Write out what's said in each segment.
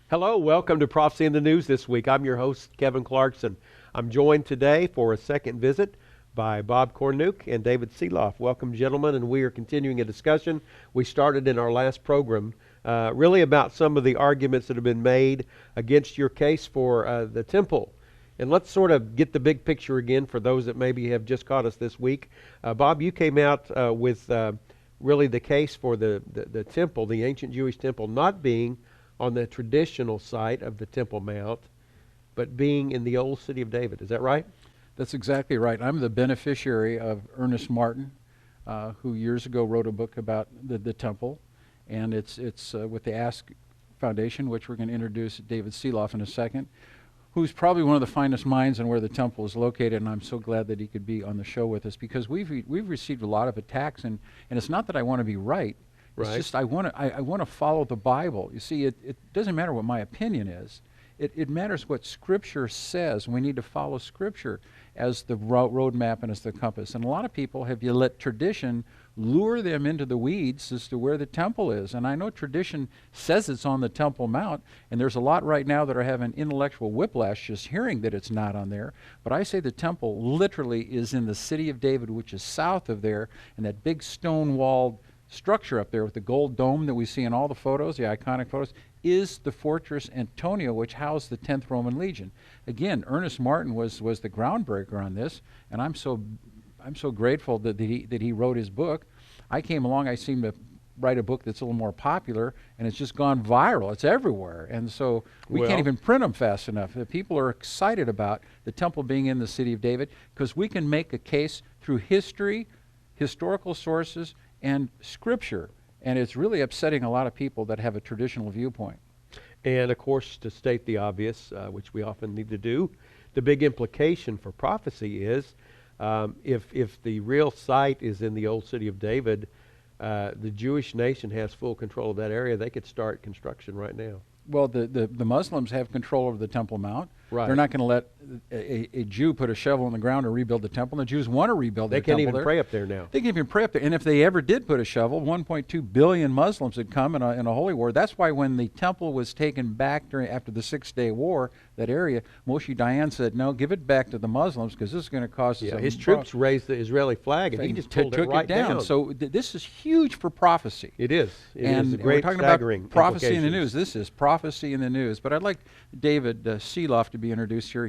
Hello, welcome to Prophecy in the News this week. I'm your host, Kevin Clarkson. I'm joined today for a second visit by Bob Cornuke and David Sielaff. Welcome, gentlemen, and we are continuing a discussion we started in our last program, really about some of the arguments that have been made against your case for the temple. And let's sort of get the big picture again for those that maybe have just caught us this week. Bob, you came out with really the case for the temple, the ancient Jewish temple, not being on the traditional site of the Temple Mount, but being in the old city of David. Is that right? That's exactly right. I'm the beneficiary of Ernest Martin, who years ago wrote a book about the temple, and it's with the Ask Foundation, which we're going to introduce David Sielaff in a second, who's probably one of the finest minds on where the temple is located, and I'm so glad that he could be on the show with us, because we've received a lot of attacks, and it's not that I want to be right. It's just I want to follow the Bible. You see, it doesn't matter what my opinion is. It matters what Scripture says. We need to follow Scripture as the roadmap and as the compass. And a lot of people have let tradition lure them into the weeds as to where the temple is. And I know tradition says it's on the Temple Mount, and there's a lot right now that are having intellectual whiplash just hearing that it's not on there. But I say the temple literally is in the city of David, which is south of there, and that big stone-walled structure up there with the gold dome that we see in all the photos, the iconic photos, is the Fortress Antonia, which housed the 10th Roman Legion. Again, Ernest Martin was the groundbreaker on this, and I'm so grateful that he wrote his book. I came along, I seemed to write a book that's a little more popular, and it's just gone viral. It's everywhere, and so we can't even print them fast enough. The people are excited about the temple being in the city of David because we can make a case through history, historical sources, and Scripture, and it's really upsetting a lot of people that have a traditional viewpoint. And of course, to state the obvious, which we often need to do, the big implication for prophecy is if the real site is in the old city of David, the Jewish nation has full control of that area. They could start construction right now. Well, the Muslims have control over the Temple Mount. Right. They're not going to let a Jew put a shovel in the ground to rebuild the temple. The Jews want to rebuild their temple. They can't even pray up there now. They can't even pray up there. And if they ever did put a shovel, 1.2 billion Muslims had come in a holy war. That's why when the temple was taken back after the 6-Day War, that area, Moshe Dayan said, no, give it back to the Muslims because this is going to cost us his troops raised the Israeli flag, and he just pulled it right down. So this is huge for prophecy. It is. It and is a great we're talking staggering about prophecy in the implications. news. This is prophecy in the news. But I'd like David Sielaff to be introduced here.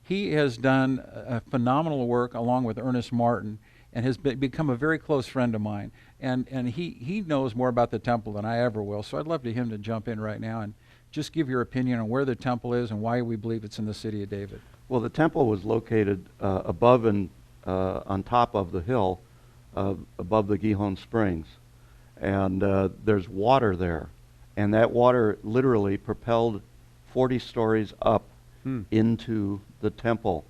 He has done a phenomenal work along with Ernest Martin and has become a very close friend of mine. And he knows more about the temple than I ever will. So I'd love for him to jump in right now and just give your opinion on where the temple is and why we believe it's in the city of David. Well, the temple was located above and on top of the hill above the Gihon Springs. And there's water there. And that water literally propelled 40 stories up into the temple.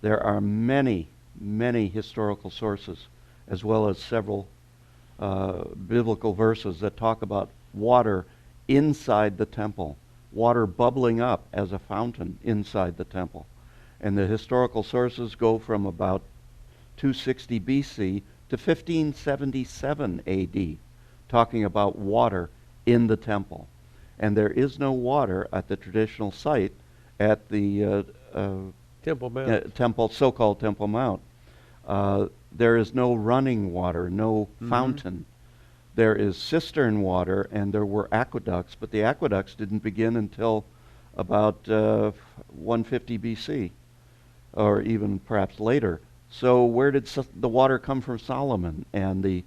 There are many, many historical sources, as well as several biblical verses that talk about water inside the temple, water bubbling up as a fountain inside the temple. And the historical sources go from about 260 BC to 1577 AD, talking about water in the temple. And there is no water at the traditional site at the Temple Mount. So-called Temple Mount. There is no running water, no fountain. There is cistern water, and there were aqueducts, but the aqueducts didn't begin until about 150 BC, or even perhaps later. So where did the water come from Solomon and the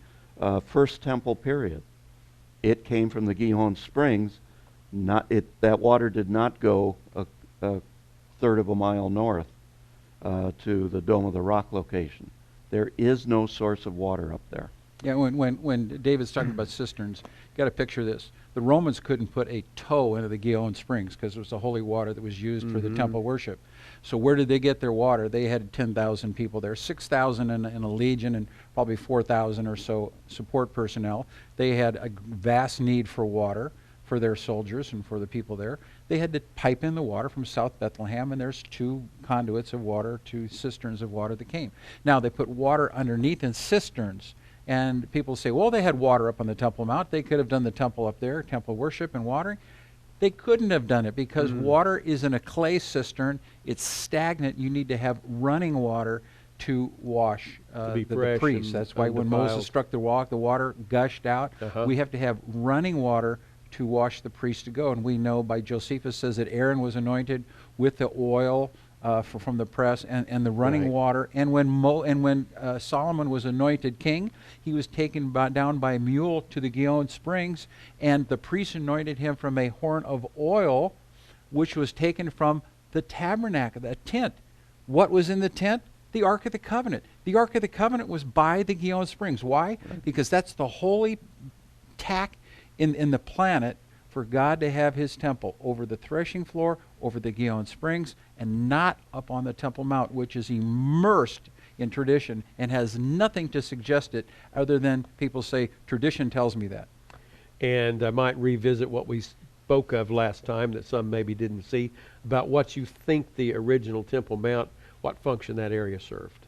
first temple period? It came from the Gihon Springs. That water did not go a third of a mile north to the Dome of the Rock location. There is no source of water up there. Yeah, when David's talking about cisterns, you got to picture this. The Romans couldn't put a toe into the Gihon Springs because it was the holy water that was used for the temple worship. So where did they get their water? They had 10,000 people there, 6,000 in a legion and probably 4,000 or so support personnel. They had a vast need for water for their soldiers and for the people there. They had to pipe in the water from South Bethlehem, and there's 2 conduits of water, 2 cisterns of water that came. Now, they put water underneath in cisterns, and people say, well, they had water up on the Temple Mount. They could have done the temple up there, temple worship and watering. They couldn't have done it because water is in a clay cistern. It's stagnant. You need to have running water to wash the priest. That's why when Moses struck the rock, the water gushed out. We have to have running water to wash the priest to go. And we know by Josephus says that Aaron was anointed with the oil from the press and the running water. And when Solomon was anointed king, he was taken down by a mule to the Gihon Springs, and the priest anointed him from a horn of oil, which was taken from the tabernacle, the tent. What was in the tent? The Ark of the Covenant. The Ark of the Covenant was by the Gihon Springs. Why? Because that's the holy tack in the planet for God to have his temple over the threshing floor, over the Gihon Springs, and not up on the Temple Mount, which is immersed in tradition and has nothing to suggest it other than people say, tradition tells me that. And I might revisit what we spoke of last time that some maybe didn't see, about what you think the original Temple Mount, what function that area served.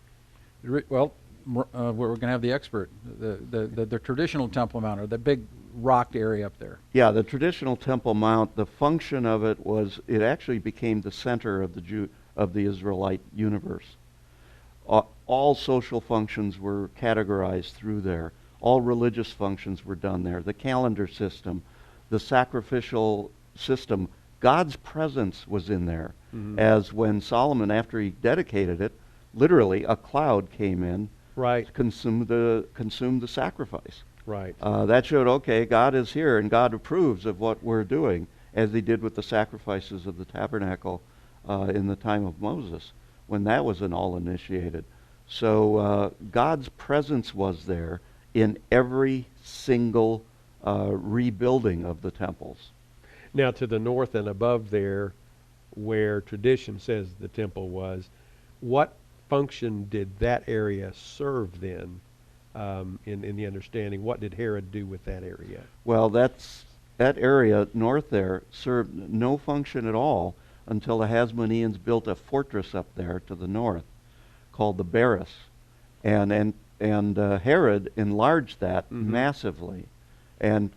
Well, we're going to have the expert, the traditional Temple Mount, or the big rocked area up there. Yeah, the traditional Temple Mount, the function of it was it actually became the center of the Israelite universe. All social functions were categorized through there. All religious functions were done there. The calendar system, the sacrificial system, God's presence was in there. As when Solomon, after he dedicated it, literally a cloud came in, consumed the sacrifice. Right. That showed, okay, God is here and God approves of what we're doing, as he did with the sacrifices of the tabernacle in the time of Moses, when that was all initiated. So God's presence was there in every single rebuilding of the temples. Now to the north and above there, where tradition says the temple was, what function did that area serve then? In the understanding, what did Herod do with that area? Well, that area north there served no function at all until the Hasmoneans built a fortress up there to the north called the Barris, and Herod enlarged that massively and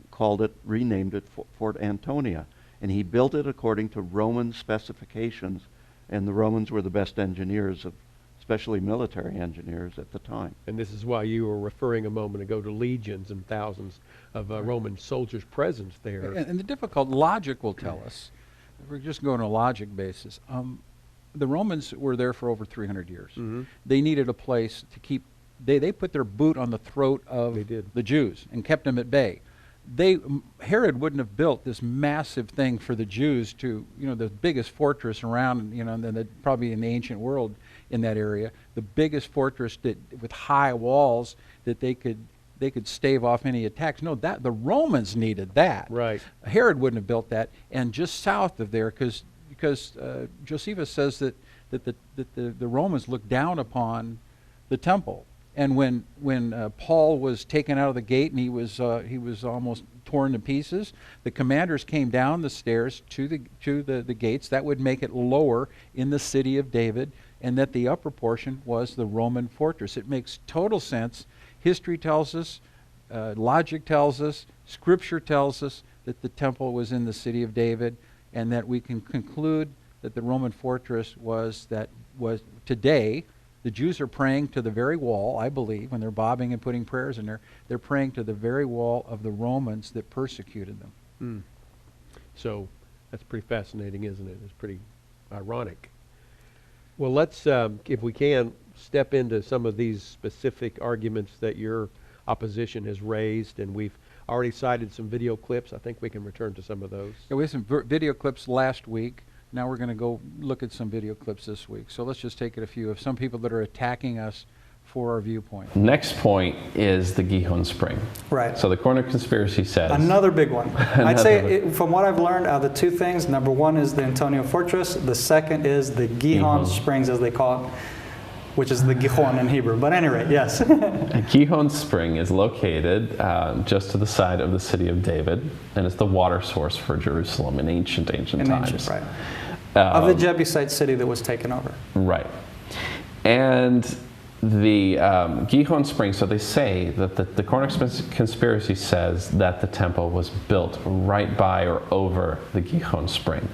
renamed it Fort Antonia, and he built it according to Roman specifications, and the Romans were the best engineers especially military engineers at the time. And this is why you were referring a moment ago to legions and thousands of Roman soldiers present there. And the difficult logic will tell us, if we're just going on a logic basis, the Romans were there for over 300 years. They needed a place to keep, they put their boot on the throat of the Jews and kept them at bay. Herod wouldn't have built this massive thing for the Jews to, the biggest fortress around, probably in the ancient world in that area, the biggest fortress with high walls that they could stave off any attacks. No, the Romans needed that. Right. Herod wouldn't have built that. And just south of there, because Josephus says that the Romans looked down upon the temple. And when Paul was taken out of the gate and he was almost torn to pieces, the commanders came down the stairs to the gates. That would make it lower in the city of David, and that the upper portion was the Roman fortress. It makes total sense. History tells us, logic tells us, Scripture tells us that the temple was in the city of David, and that we can conclude that the Roman fortress was today. The Jews are praying to the very wall, I believe, when they're bobbing and putting prayers in there. They're praying to the very wall of the Romans that persecuted them. So that's pretty fascinating, isn't it? It's pretty ironic. Well, let's, if we can, step into some of these specific arguments that your opposition has raised, and we've already cited some video clips. I think we can return to some of those. Yeah, we had some video clips last week. Now we're going to go look at some video clips this week. So let's just take it a few of some people that are attacking us for our viewpoint. Next point is the Gihon Spring. Right. So the Cornuke conspiracy says... Another big one. I'd say, from what I've learned, the two things, number one is the Antonia Fortress. The second is the Gihon Springs, as they call it, which is the Gihon in Hebrew. But anyway, yes. Gihon Spring is located just to the side of the city of David, and it's the water source for Jerusalem in ancient times. Right. Of the Jebusite city that was taken over. Right. And the Gihon Springs, so they say that the Cornuke conspiracy says that the temple was built right by or over the Gihon Spring.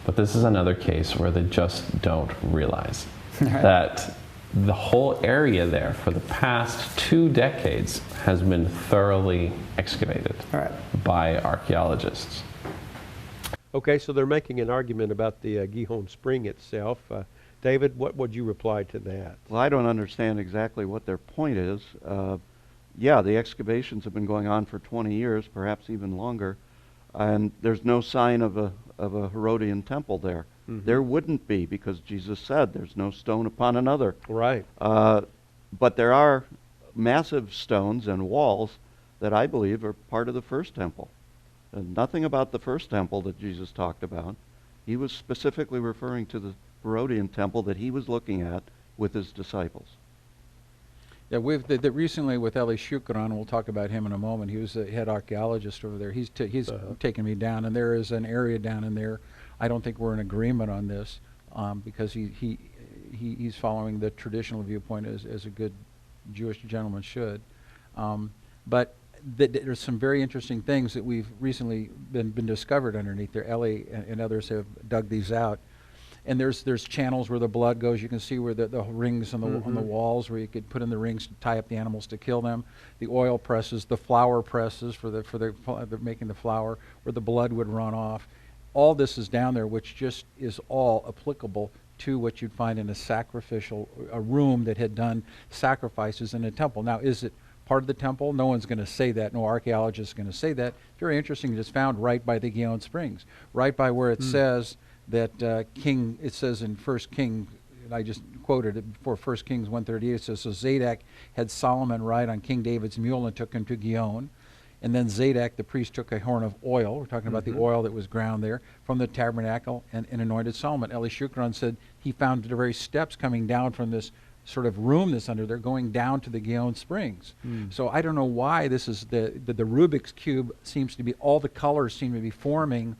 But this is another case where they just don't realize that the whole area there for the past 2 decades has been thoroughly excavated by archaeologists. Okay, so they're making an argument about the Gihon Spring itself. David, what would you reply to that? Well, I don't understand exactly what their point is. Yeah, the excavations have been going on for 20 years, perhaps even longer, and there's no sign of a Herodian temple there. Mm-hmm. There wouldn't be, because Jesus said there's no stone upon another. Right. But there are massive stones and walls that I believe are part of the first temple. And nothing about the first temple that Jesus talked about. He was specifically referring to the Herodian temple that he was looking at with his disciples. Yeah, we've recently with Eli Shukran, we'll talk about him in a moment. He was the head archaeologist over there. He's taken me down, and there is an area down in there. I don't think we're in agreement on this because he's following the traditional viewpoint as a good Jewish gentleman should. But there's some very interesting things that we've recently been discovered underneath there. Eli and others have dug these out. And there's channels where the blood goes. You can see where the rings on the walls where you could put in the rings to tie up the animals to kill them. The oil presses, the flour presses for making the flour, where the blood would run off. All this is down there, which just is all applicable to what you'd find in a room that had done sacrifices in a temple. Now, is it part of the temple? No one's going to say that. No archaeologist is going to say that. Very interesting. It's found right by the Gihon Springs, right by where it says that it says in 1 Kings, and I just quoted it before 1 Kings 1:38, it says, so Zadok had Solomon ride on King David's mule and took him to Gihon. And then Zadok, the priest, took a horn of oil, we're talking about the oil that was ground there, from the tabernacle and anointed Solomon. Eli Shukran said he found the very steps coming down from this sort of room that's under there, going down to the Gihon Springs. So I don't know why this is the Rubik's Cube seems to be, all the colors seem to be forming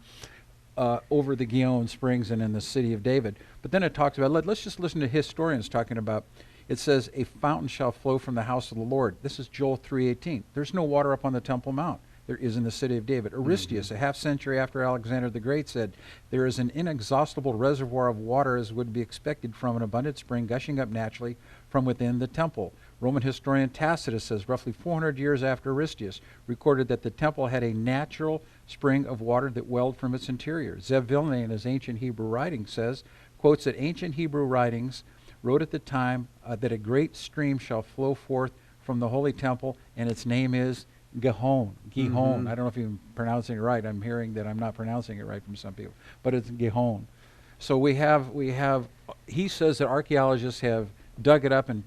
over the Gihon Springs and in the city of David. But then it talks about, let's just listen to historians talking about, it says, a fountain shall flow from the house of the Lord. This is Joel 3:18. There's no water up on the Temple Mount. There is in the city of David. Aristeus, a half century after Alexander the Great, said, there is an inexhaustible reservoir of water as would be expected from an abundant spring gushing up naturally from within the temple. Roman historian Tacitus says, roughly 400 years after Aristeus, recorded that the temple had a natural spring of water that welled from its interior. Zev Vilna, in his ancient Hebrew writing, says, quotes that ancient Hebrew writings wrote at the time that a great stream shall flow forth from the holy temple, and its name is Gihon. I don't know if I'm pronouncing it right. I'm hearing that I'm not pronouncing it right from some people, but it's Gihon. So we have. He says that archaeologists have dug it up and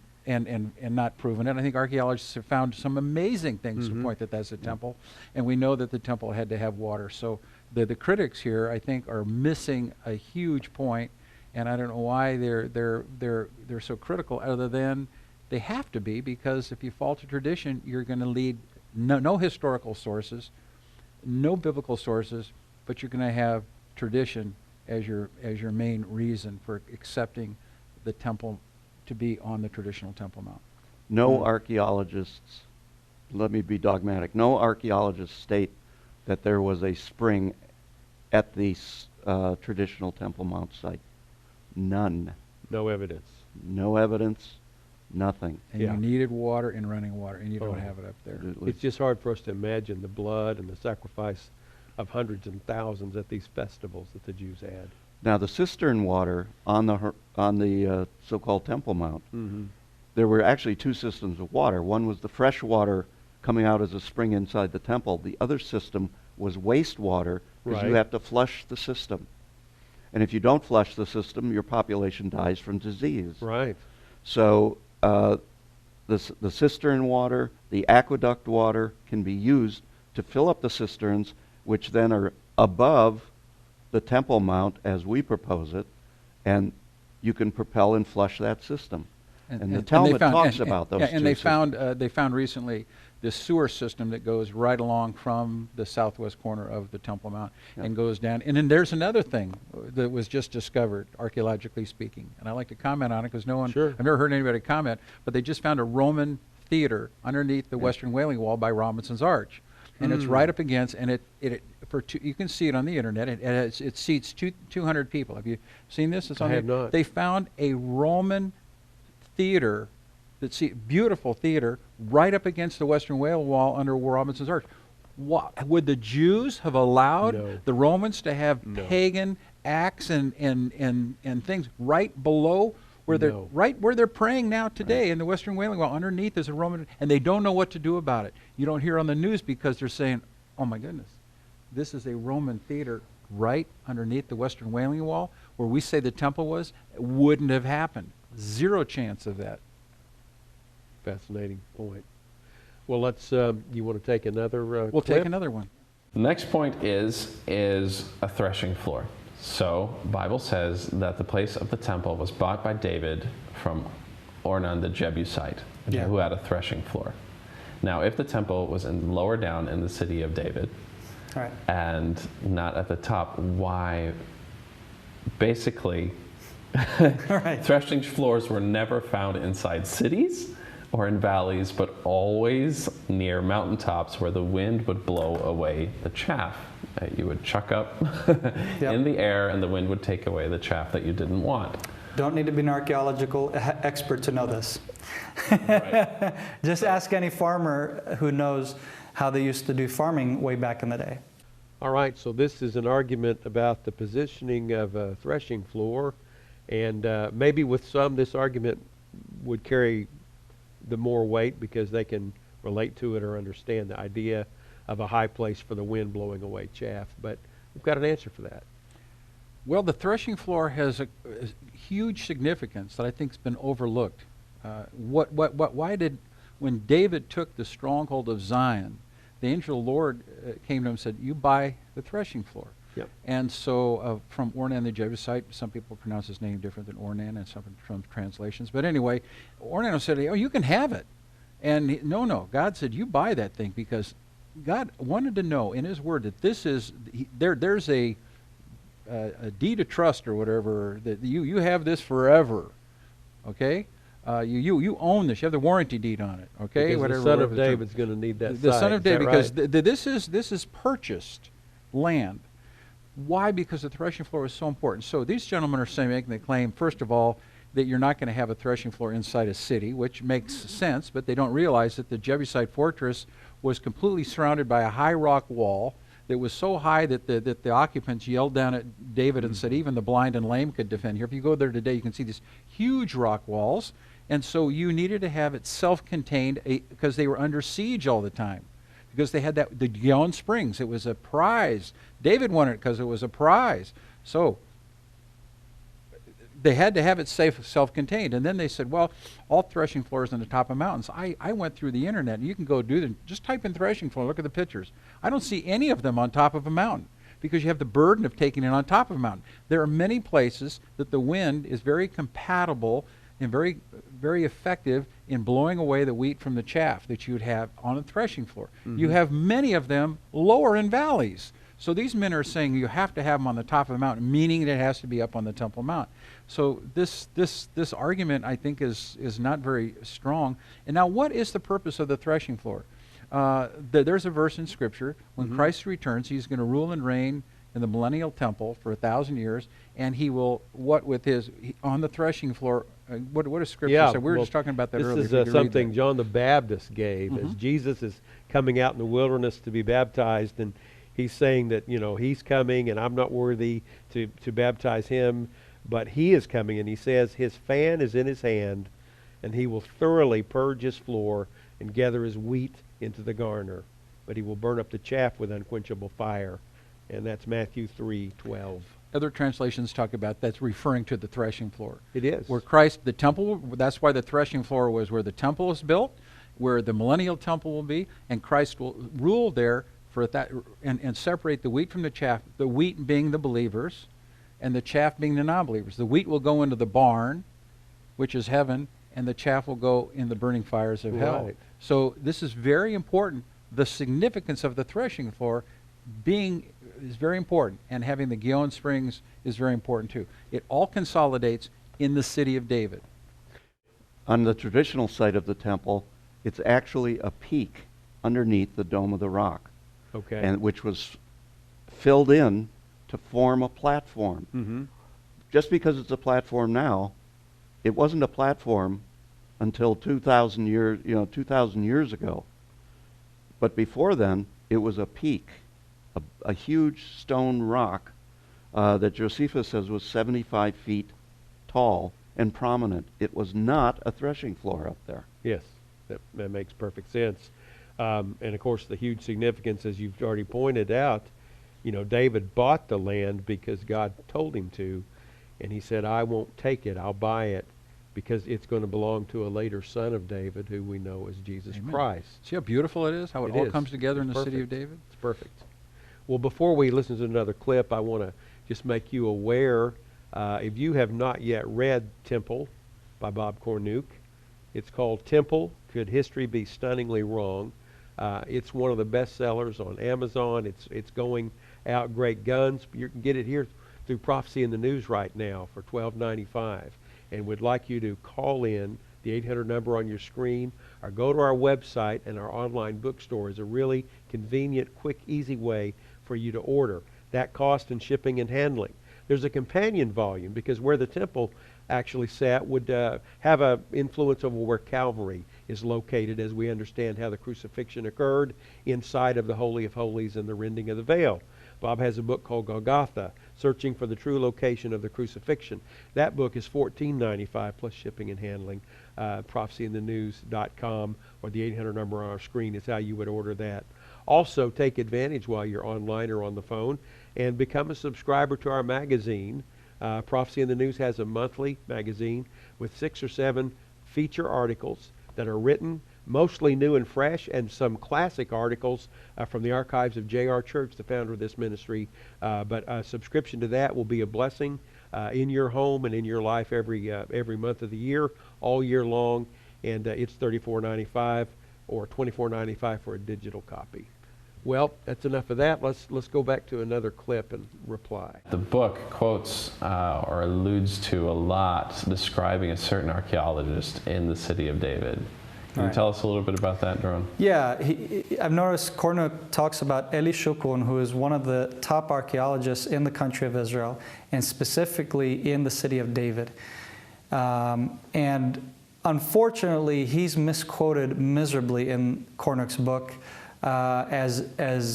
not proven it. I think archaeologists have found some amazing things to point that that's a temple, and we know that the temple had to have water. So the critics here, I think, are missing a huge point, and I don't know why they're so critical. Other than they have to be, because if you fall to tradition, you're going to lead no historical sources, no biblical sources, but you're going to have tradition as your main reason for accepting the temple to be on the traditional Temple Mount. No archaeologists, let me be dogmatic, no archaeologists state that there was a spring at the traditional Temple Mount site. None. No evidence. No evidence, nothing. And you needed water and running water, and you don't have it up there. It's just hard for us to imagine the blood and the sacrifice of hundreds and thousands at these festivals that the Jews had. Now, the cistern water on the so-called Temple Mount, there were actually two systems of water. One was the fresh water coming out as a spring inside the temple. The other system was wastewater, because you have to flush the system. And if you don't flush the system, your population dies from disease. Right. So the cistern water, the aqueduct water can be used to fill up the cisterns, which then are above the Temple Mount as we propose it, and you can propel and flush that system. And the Talmud talks about those two and systems. they found recently this sewer system that goes right along from the southwest corner of the Temple Mount and goes down. And then there's another thing that was just discovered, archaeologically speaking. And I like to comment on it because no one, I've never heard anybody comment, but they just found a Roman theater underneath the Western Wailing Wall by Robinson's Arch. And it's right up against, and you can see it on the internet. It seats 200 people. Have you seen this? I have not. They found a Roman theater, beautiful theater, right up against the Western Wailing Wall under Robinson's Arch. Would the Jews have allowed the Romans to have pagan acts and things right below where they're praying now today in the Western Wailing Wall? Underneath is a Roman, and they don't know what to do about it. You don't hear on the news because they're saying, "Oh my goodness, this is a Roman theater right underneath the Western Wailing Wall where we say the temple was." It wouldn't have happened. Zero chance of that. Fascinating point. Well, let's. You want to take another? We'll take another one. The next point is a threshing floor. So, Bible says that the place of the temple was bought by David from Ornan the Jebusite, who had a threshing floor. Now, if the temple was lower down in the city of David, and not at the top, why? Basically, threshing floors were never found inside cities or in valleys, but always near mountaintops where the wind would blow away the chaff. You would chuck up in the air and the wind would take away the chaff that you didn't want. Don't need to be an archaeological expert to know this. Just ask any farmer who knows how they used to do farming way back in the day. All right, so this is an argument about the positioning of a threshing floor, and maybe with some this argument would carry the more weight because they can relate to it or understand the idea of a high place for the wind blowing away chaff. But we've got an answer for that. Well, the threshing floor has a huge significance that I think has been overlooked. Why did, when David took the stronghold of Zion, the angel of the Lord came to him and said, "You buy the threshing floor." Yep. And so from Ornan the Jebusite, some people pronounce his name different than Ornan and some translations. But anyway, Ornan said, "Oh, you can have it." And no, God said, "You buy that thing," because God wanted to know in His Word that this is, there's a deed of trust or whatever, that you have this forever, okay? You own this. You have the warranty deed on it, okay? Because the son of David's going to need that. The son of David, because right? This is purchased land. Why? Because the threshing floor is so important. So these gentlemen are saying, making the claim, first of all, that you're not going to have a threshing floor inside a city, which makes sense, but they don't realize that the Jebusite fortress was completely surrounded by a high rock wall that was so high that the occupants yelled down at David and said even the blind and lame could defend here. If you go there today, you can see these huge rock walls, and so you needed to have it self-contained because they were under siege all the time. Because they had the Gihon Springs. It was a prize. David wanted it because it was a prize. So they had to have it self-contained. And then they said, well, all threshing floors on the top of mountains. I went through the internet, and you can go do them. Just type in threshing floor. Look at the pictures. I don't see any of them on top of a mountain because you have the burden of taking it on top of a mountain. There are many places that the wind is very compatible and very, very effective in blowing away the wheat from the chaff that you would have on a threshing floor. Mm-hmm. You have many of them lower in valleys. So these men are saying you have to have them on the top of the mountain, meaning that it has to be up on the Temple Mount. So this argument, I think, is not very strong. And now, what is the purpose of the threshing floor? There's a verse in Scripture, when Christ returns, He's going to rule and reign in the millennial temple for 1,000 years, and He will, on the threshing floor, what does Scripture say? We were just talking about that earlier. This is something John the Baptist gave as Jesus is coming out in the wilderness to be baptized, and he's saying that, He's coming, and I'm not worthy to baptize Him, but He is coming, and He says His fan is in His hand, and He will thoroughly purge His floor and gather His wheat into the garner, but He will burn up the chaff with unquenchable fire. And that's Matthew 3:12. Other translations talk about that's referring to the threshing floor. It is. Where Christ, the temple, that's why the threshing floor was where the temple is built, where the millennial temple will be, and Christ will rule there for that and separate the wheat from the chaff, the wheat being the believers and the chaff being the non-believers. The wheat will go into the barn, which is heaven, and the chaff will go in the burning fires of hell. Right. So this is very important. The significance of the threshing floor is very important, and having the Gihon Springs is very important too. It all consolidates in the city of David. On the traditional site of the temple, it's actually a peak underneath the Dome of the Rock, Okay. and which was filled in to form a platform. Mm-hmm. Just because it's a platform now, it wasn't a platform until 2,000 years ago. But before then, it was a peak, a huge stone rock that Josephus says was 75 feet tall and prominent. It was not a threshing floor up there. Yes, that makes perfect sense. And of course, the huge significance, as you've already pointed out, David bought the land because God told him to, and he said, I won't take it, I'll buy it, because it's going to belong to a later son of David, who we know as Jesus Amen. Christ. See how beautiful it is? How it all is. comes together in It's the city of perfect. David? It's perfect. Well, before we listen to another clip, I want to just make you aware, if you have not yet read Temple by Bob Cornuke, it's called Temple, Could History Be Stunningly Wrong? It's one of the best sellers on Amazon. It's going out great guns. You can get it here through Prophecy in the News right now for $12.95. And we'd like you to call in the 800 number on your screen, or go to our website, and our online bookstore is a really convenient, quick, easy way for you to order. That cost and shipping and handling. There's a companion volume, because where the temple actually sat would have an influence over where Calvary is located, as we understand how the crucifixion occurred inside of the Holy of Holies and the rending of the veil. Bob has a book called Golgotha, Searching for the True Location of the Crucifixion. That book is $14.95 plus shipping and handling. prophecyinthenews.com, or the 800 number on our screen is how you would order that. Also, take advantage while you're online or on the phone and become a subscriber to our magazine. Prophecy in the News has a monthly magazine with 6 or 7 feature articles that are written, mostly new and fresh, and some classic articles from the archives of J.R. Church, the founder of this ministry. But a subscription to that will be a blessing in your home and in your life every month of the year, all year long. And it's $34.95 or $24.95 for a digital copy. Well, that's enough of that. Let's go back to another clip and reply. The book quotes or alludes to a lot describing a certain archaeologist in the city of David. Can you tell us a little bit about that, Doron? Yeah, I've noticed Cornuke talks about Eli Shukun, who is one of the top archaeologists in the country of Israel, and specifically in the city of David. And unfortunately, he's misquoted miserably in Cornuke's book as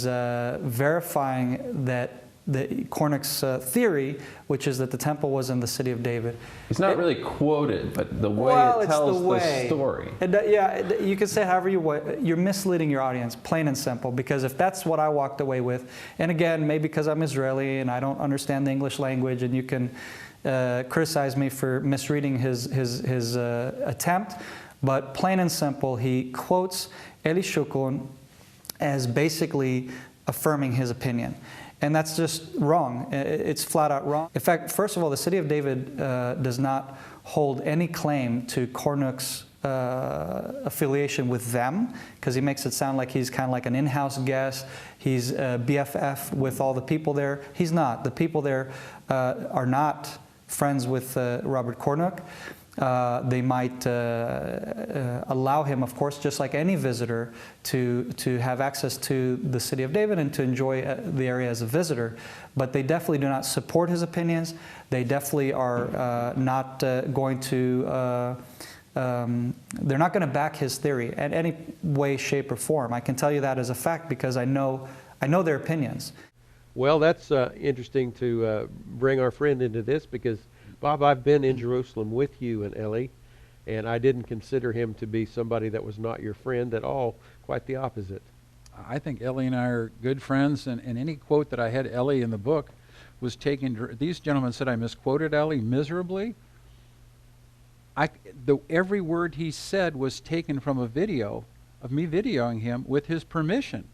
verifying that Cornuke's theory, which is that the temple was in the city of David. It's not really quoted, but the way it tells the story. Yeah, you can say however you want. You're misleading your audience, plain and simple, because if that's what I walked away with, and again, maybe because I'm Israeli and I don't understand the English language, and you can criticize me for misreading his attempt, but plain and simple, he quotes Eli Shukun as basically affirming his opinion. And that's just wrong. It's flat out wrong. In fact, first of all, the city of David does not hold any claim to Cornuke's affiliation with them, because he makes it sound like he's kind of like an in-house guest. He's BFF with all the people there. He's not. The people there are not friends with Robert Cornuke. They might allow him, of course, just like any visitor, to have access to the city of David and to enjoy the area as a visitor. But they definitely do not support his opinions. They definitely are not going to, they're not going to back his theory in any way, shape, or form. I can tell you that as a fact because I know their opinions. Well, that's interesting to bring our friend into this, because Bob, I've been in Jerusalem with you and Ellie, and I didn't consider him to be somebody that was not your friend at all. Quite the opposite. I think Ellie and I are good friends, and any quote that I had Ellie in the book was taken. These gentlemen said I misquoted Ellie miserably. Every word he said was taken from a video of me videoing him with his permission.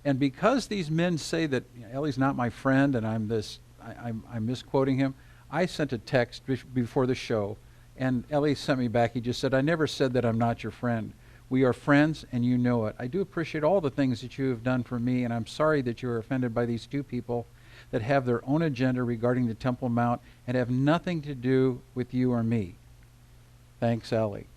And because these men say that Ellie's not my friend and I'm misquoting him, I sent a text before the show And Ellie sent me back. He just said, I never said that I'm not your friend. We are friends, and you know it. I do appreciate all the things that you have done for me, and I'm sorry that you are offended by these two people that have their own agenda regarding the Temple Mount and have nothing to do with you or me. Thanks, Ellie.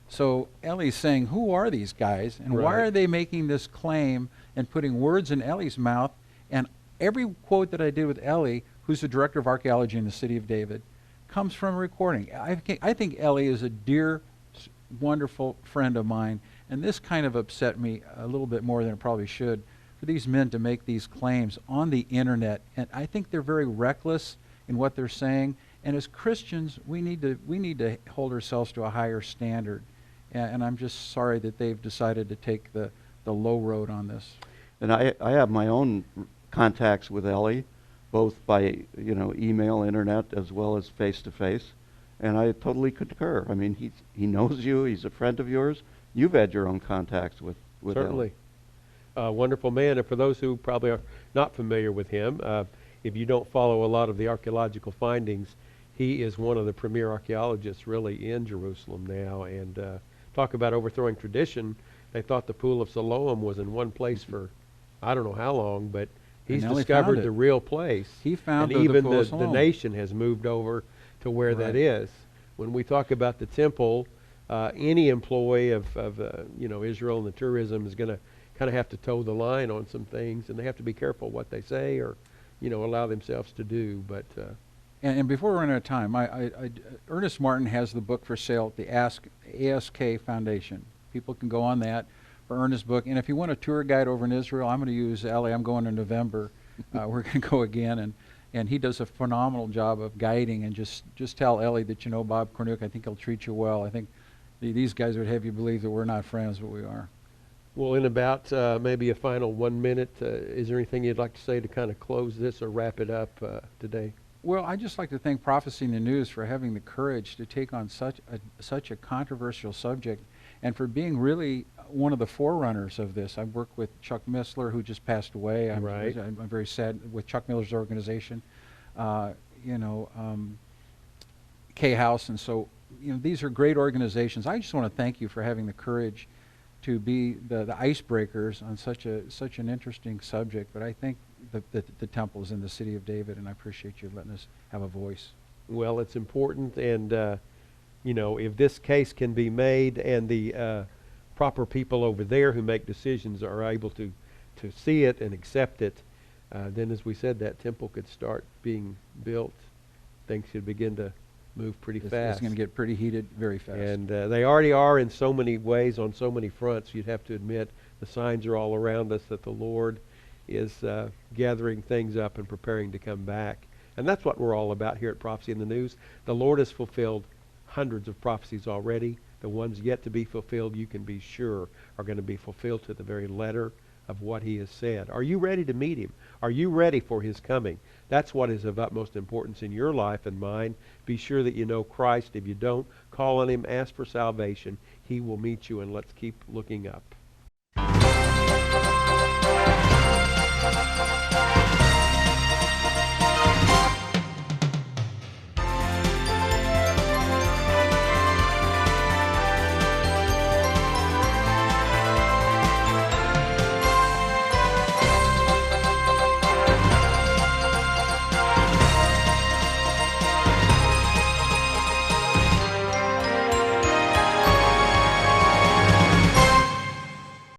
So Ellie's saying, who are these guys, and why Right. are they making this claim and putting words in Ellie's mouth? And every quote that I did with Ellie, who's the director of archaeology in the city of David, comes from a recording. I think Ellie is a dear, wonderful friend of mine, and this kind of upset me a little bit more than it probably should, for these men to make these claims on the internet. And I think they're very reckless in what they're saying. And as Christians, we need to hold ourselves to a higher standard. And I'm just sorry that they've decided to take the low road on this. And I have my own contacts with Ellie, both by email, internet, as well as face to face, and I totally concur. I mean, he knows you. He's a friend of yours. You've had your own contacts with Certainly. Ellie. Wonderful man. And for those who probably are not familiar with him, if you don't follow a lot of the archaeological findings, he is one of the premier archaeologists really in Jerusalem now. And talk about overthrowing tradition. They thought the Pool of Siloam was in one place for I don't know how long, but he's And Ellie discovered found it. the real place. He found and the even Pool of the Siloam. nation has moved over to where that Right. is. When we talk about the temple, any employee of Israel and the tourism is going to kind of have to toe the line on some things, and they have to be careful what they say or allow themselves to do. But And before we run out of time, Ernest Martin has the book for sale at the ASK Foundation. People can go on that for Ernest's book. And if you want a tour guide over in Israel, I'm going to use Ellie. I'm going in November. We're going to go again, and he does a phenomenal job of guiding. And just tell Ellie that you know Bob Cornuke. I think he'll treat you well. I think these guys would have you believe that we're not friends, but we are. well, in about maybe a final 1 minute, is there anything you'd like to say to kind of close this or wrap it up today? Well, I'd just like to thank Prophecy in the News for having the courage to take on such a controversial subject, and for being really one of the forerunners of this. I've worked with Chuck Missler, who just passed away. I'm very sad with Chuck Miller's organization, K-House, and so these are great organizations. I just want to thank you for having the courage to be the icebreakers on such an interesting subject. But I think the temple is in the city of David, and I appreciate you letting us have a voice. Well, it's important, and if this case can be made and the proper people over there who make decisions are able to see it and accept it, then as we said, that temple could start being built. Things should begin to move pretty fast. It's going to get pretty heated very fast. And they already are in so many ways, on so many fronts. You'd have to admit the signs are all around us that the Lord is gathering things up and preparing to come back. And that's what we're all about here at Prophecy in the News. The Lord has fulfilled hundreds of prophecies already. The ones yet to be fulfilled, you can be sure, are going to be fulfilled to the very letter of what he has said. Are you ready to meet him? Are you ready for his coming? That's what is of utmost importance in your life and mine. Be sure that you know Christ. If you don't, call on him, ask for salvation. He will meet you, and let's keep looking up.